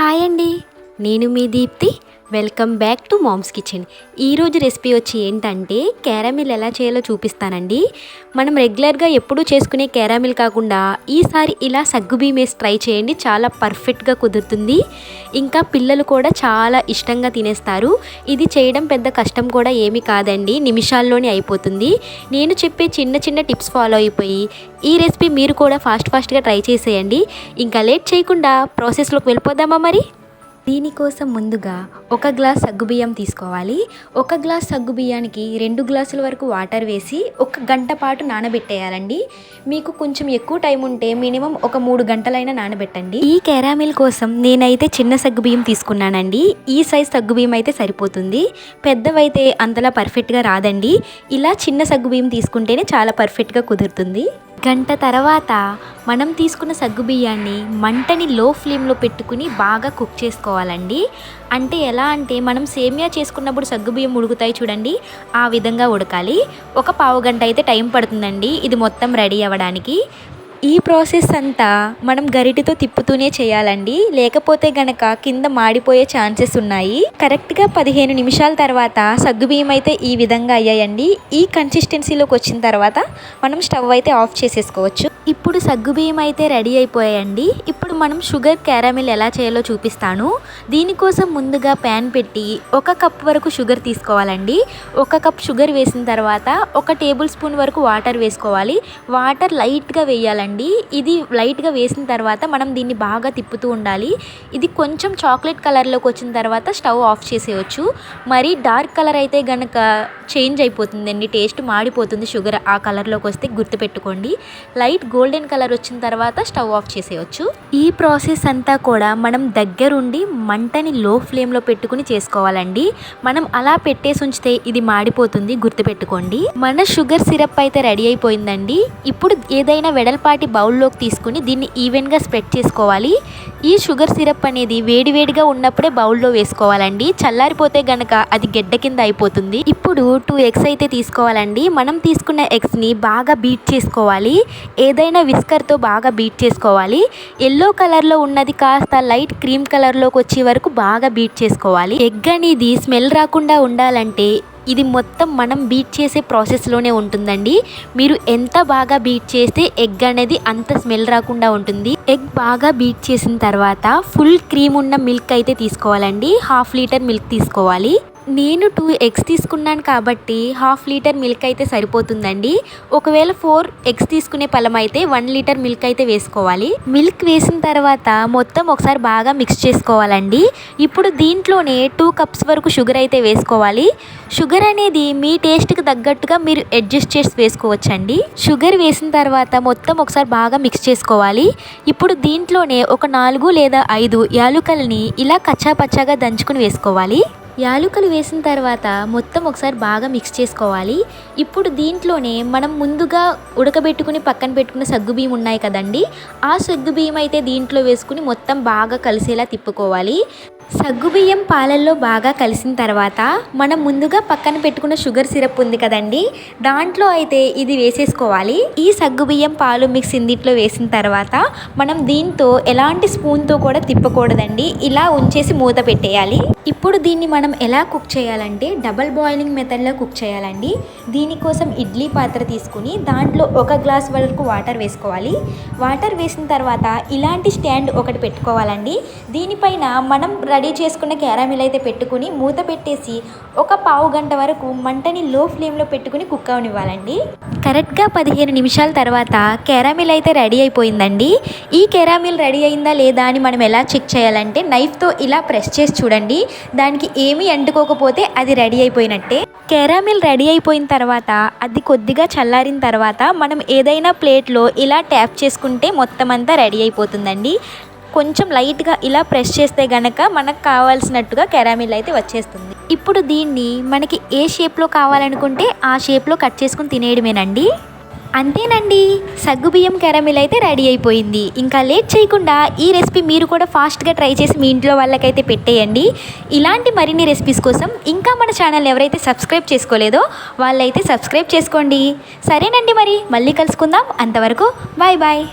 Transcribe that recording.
Hi అండి, నేను మీ Deepti. Welcome back to mom's kitchen. ఈరోజు రెసిపీ వచ్చి ఏంటంటే క్యారమిల్ ఎలా చేయాలో చూపిస్తానండి. మనం రెగ్యులర్గా ఎప్పుడూ చేసుకునే క్యారమిల్ కాకుండా ఈసారి ఇలా సగ్గుబియ్యం వేసి ట్రై చేయండి. చాలా పర్ఫెక్ట్గా కుదురుతుంది. ఇంకా పిల్లలు కూడా చాలా ఇష్టంగా తినేస్తారు. ఇది చేయడం పెద్ద కష్టం కూడా ఏమీ కాదండి, నిమిషాల్లోనే అయిపోతుంది. నేను చెప్పే చిన్న చిన్న టిప్స్ ఫాలో అయిపోయి ఈ రెసిపీ మీరు కూడా ఫాస్ట్గా ట్రై చేసేయండి. ఇంకా లేట్ చేయకుండా ప్రాసెస్లోకి వెళ్ళిపోదామా మరి. దీనికోసం ముందుగా 1 గ్లాస్ సగ్గుబియ్యం తీసుకోవాలి. 1 గ్లాస్ సగ్గుబియ్యానికి 2 గ్లాసుల వరకు వాటర్ వేసి 1 గంట పాటు నానబెట్టేయాలండి. మీకు కొంచెం ఎక్కువ టైం ఉంటే మినిమం ఒక 3 గంటలైనా నానబెట్టండి. ఈ క్యారమిల్ కోసం నేనైతే చిన్న సగ్గుబియ్యం తీసుకున్నానండి. ఈ సైజ్ సగ్గుబియ్యం అయితే సరిపోతుంది. పెద్దవైతే అంతలా పర్ఫెక్ట్గా రాదండి. ఇలా చిన్న సగ్గుబియ్యం తీసుకుంటేనే చాలా పర్ఫెక్ట్గా కుదురుతుంది. గంట తర్వాత మనం తీసుకున్న సగ్గుబియ్యాన్ని మంటని లో ఫ్లేమ్లో పెట్టుకుని బాగా కుక్ చేసుకోవాలండి. అంటే ఎలా అంటే మనం సేమియా చేసుకున్నప్పుడు సగ్గుబియ్యం ఉడుకుతాయి చూడండి, ఆ విధంగా ఉడకాలి. ఒక పావు గంట అయితే టైం పడుతుందండి ఇది మొత్తం రెడీ అవ్వడానికి. ఈ ప్రాసెస్ అంతా మనం గరిటెతో తిప్పుతూనే చేయాలండి, లేకపోతే గనక కింద మాడిపోయే ఛాన్సెస్ ఉన్నాయి. కరెక్ట్గా 15 నిమిషాల తర్వాత సగ్గుబియ్యం అయితే ఈ విధంగా అయ్యాయండి. ఈ కన్సిస్టెన్సీలోకి వచ్చిన తర్వాత మనం స్టవ్ అయితే ఆఫ్ చేసేసుకోవచ్చు. ఇప్పుడు సగ్గుబియ్యం అయితే రెడీ అయిపోయాయండి. ఇప్పుడు మనం షుగర్ క్యారమిల్ ఎలా చేయాలో చూపిస్తాను. దీనికోసం ముందుగా ప్యాన్ పెట్టి 1 కప్ వరకు షుగర్ తీసుకోవాలండి. 1 కప్ షుగర్ వేసిన తర్వాత 1 టేబుల్ స్పూన్ వరకు వాటర్ వేసుకోవాలి. వాటర్ లైట్గా వేయాలండి. ఇది లైట్గా వేసిన తర్వాత మనం దీన్ని బాగా తిప్పుతూ ఉండాలి. ఇది కొంచెం చాక్లెట్ కలర్లోకి వచ్చిన తర్వాత స్టవ్ ఆఫ్ చేసేయచ్చు. మరి డార్క్ కలర్ అయితే గనక చేంజ్ అయిపోతుందండి, టేస్ట్ మాడిపోతుంది. షుగర్ ఆ కలర్లోకి వస్తే గుర్తుపెట్టుకోండి. లైట్ గోల్డెన్ కలర్ వచ్చిన తర్వాత స్టవ్ ఆఫ్ చేసేయచ్చు. ఈ ప్రాసెస్ అంతా కూడా మనం దగ్గరుండి మంటని లో ఫ్లేమ్లో పెట్టుకుని చేసుకోవాలండి. మనం అలా పెట్టేసి ఉంచితే ఇది మాడిపోతుంది, గుర్తుపెట్టుకోండి. మన షుగర్ సిరప్ అయితే రెడీ అయిపోయిందండి. ఇప్పుడు ఏదైనా వెడల్పాటి బౌల్లోకి తీసుకుని దీన్ని ఈవెన్గా స్ప్రెడ్ చేసుకోవాలి. ఈ షుగర్ సిరప్ అనేది వేడివేడిగా ఉన్నప్పుడే బౌల్లో వేసుకోవాలండి, చల్లారిపోతే గనక అది గెడ్డ కింద అయిపోతుంది. ఇప్పుడు 2 ఎగ్స్ అయితే తీసుకోవాలండి. మనం తీసుకున్న ఎగ్స్ని బాగా బీట్ చేసుకోవాలి. ఏదైనా విస్కర్తో బాగా బీట్ చేసుకోవాలి. ఎల్లో కలర్లో ఉన్నది కాస్త లైట్ క్రీమ్ కలర్లోకి వచ్చే వరకు బాగా బీట్ చేసుకోవాలి. ఎగ్ అనేది స్మెల్ రాకుండా ఉండాలంటే ఇది మొత్తం మనం బీట్ చేసే ప్రాసెస్లోనే ఉంటుందండి. మీరు ఎంత బాగా బీట్ చేస్తే ఎగ్ అనేది అంత స్మెల్ రాకుండా ఉంటుంది. ఎగ్ బాగా బీట్ చేసిన తర్వాత ఫుల్ క్రీమ్ ఉన్న మిల్క్ అయితే తీసుకోవాలండి. 1/2 లీటర్ మిల్క్ తీసుకోవాలి. నేను 2 ఎగ్స్ తీసుకున్నాను కాబట్టి 1/2 లీటర్ మిల్క్ అయితే సరిపోతుందండి. ఒకవేళ 4 ఎగ్స్ తీసుకునే పలం అయితే 1 లీటర్ మిల్క్ అయితే వేసుకోవాలి. మిల్క్ వేసిన తర్వాత మొత్తం ఒకసారి బాగా మిక్స్ చేసుకోవాలండి. ఇప్పుడు దీంట్లోనే 2 కప్స్ వరకు షుగర్ అయితే వేసుకోవాలి. షుగర్ అనేది మీ టేస్ట్కి తగ్గట్టుగా మీరు అడ్జస్ట్ చేసి వేసుకోవచ్చండి. షుగర్ వేసిన తర్వాత మొత్తం ఒకసారి బాగా మిక్స్ చేసుకోవాలి. ఇప్పుడు దీంట్లోనే ఒక 4 లేదా 5 యాలుకల్ని ఇలా కచ్చాపచ్చాగా దంచుకుని వేసుకోవాలి. యాలుకలు వేసిన తర్వాత మొత్తం ఒకసారి బాగా మిక్స్ చేసుకోవాలి. ఇప్పుడు దీంట్లోనే మనం ముందుగా ఉడకబెట్టుకుని పక్కన పెట్టుకున్న సగ్గుబియ్యం ఉన్నాయి కదండి, ఆ సగ్గుబియ్యం అయితే దీంట్లో వేసుకుని మొత్తం బాగా కలిసేలా తిప్పుకోవాలి. సగ్గుబియ్యం పాలల్లో బాగా కలిసిన తర్వాత మనం ముందుగా పక్కన పెట్టుకున్న షుగర్ సిరప్ ఉంది కదండి, దాంట్లో అయితే ఇది వేసేసుకోవాలి. ఈ సగ్గుబియ్యం పాలు మిక్స్ ఇందిట్లో వేసిన తర్వాత మనం దీంతో ఎలాంటి స్పూన్తో కూడా తిప్పకూడదండి, ఇలా ఉంచేసి మూత పెట్టేయాలి. ఇప్పుడు దీన్ని మనం ఎలా కుక్ చేయాలంటే డబల్ బాయిలింగ్ మెథడ్లో కుక్ చేయాలండి. దీనికోసం ఇడ్లీ పాత్ర తీసుకుని దాంట్లో 1 గ్లాస్ వరకు వాటర్ వేసుకోవాలి. వాటర్ వేసిన తర్వాత ఇలాంటి స్టాండ్ ఒకటి పెట్టుకోవాలండి. దీనిపైన మనం రెడీ చేసుకున్న క్యారమిల్ అయితే పెట్టుకుని మూత పెట్టేసి ఒక పావు గంట వరకు మంటని లో ఫ్లేమ్లో పెట్టుకుని కుక్ అవనివ్వాలండి. కరెక్ట్గా 15 నిమిషాల తర్వాత క్యారమిల్ అయితే రెడీ అయిపోయిందండి. ఈ క్యారమిల్ రెడీ అయిందా లేదా అని మనం ఎలా చెక్ చేయాలంటే నైఫ్తో ఇలా ప్రెస్ చేసి చూడండి. దానికి ఏమీ అంటుకోకపోతే అది రెడీ అయిపోయినట్టే. క్యారమిల్ రెడీ అయిపోయిన తర్వాత అది కొద్దిగా చల్లారిన తర్వాత మనం ఏదైనా ప్లేట్లో ఇలా ట్యాప్ చేసుకుంటే మొత్తం అంతా రెడీ అయిపోతుందండి. కొంచెం లైట్గా ఇలా ప్రెస్ చేస్తే గనక మనకు కావాల్సినట్టుగా క్యారమిల్ అయితే వచ్చేస్తుంది. ఇప్పుడు దీన్ని మనకి ఏ షేప్లో కావాలనుకుంటే ఆ షేప్లో కట్ చేసుకుని తినేయడమేనండి. అంతేనండి, సగ్గుబియ్యం క్యారమిల్ అయితే రెడీ అయిపోయింది. ఇంకా లేట్ చేయకుండా ఈ రెసిపీ మీరు కూడా ఫాస్ట్గా ట్రై చేసి మీ ఇంట్లో వాళ్ళకైతే పెట్టేయండి. ఇలాంటి మరిన్ని రెసిపీస్ కోసం ఇంకా మన ఛానల్ ఎవరైతే సబ్స్క్రైబ్ చేసుకోలేదో వాళ్ళైతే సబ్స్క్రైబ్ చేసుకోండి. సరేనండి, మరి మళ్ళీ కలుసుకుందాం. అంతవరకు బాయ్ బాయ్.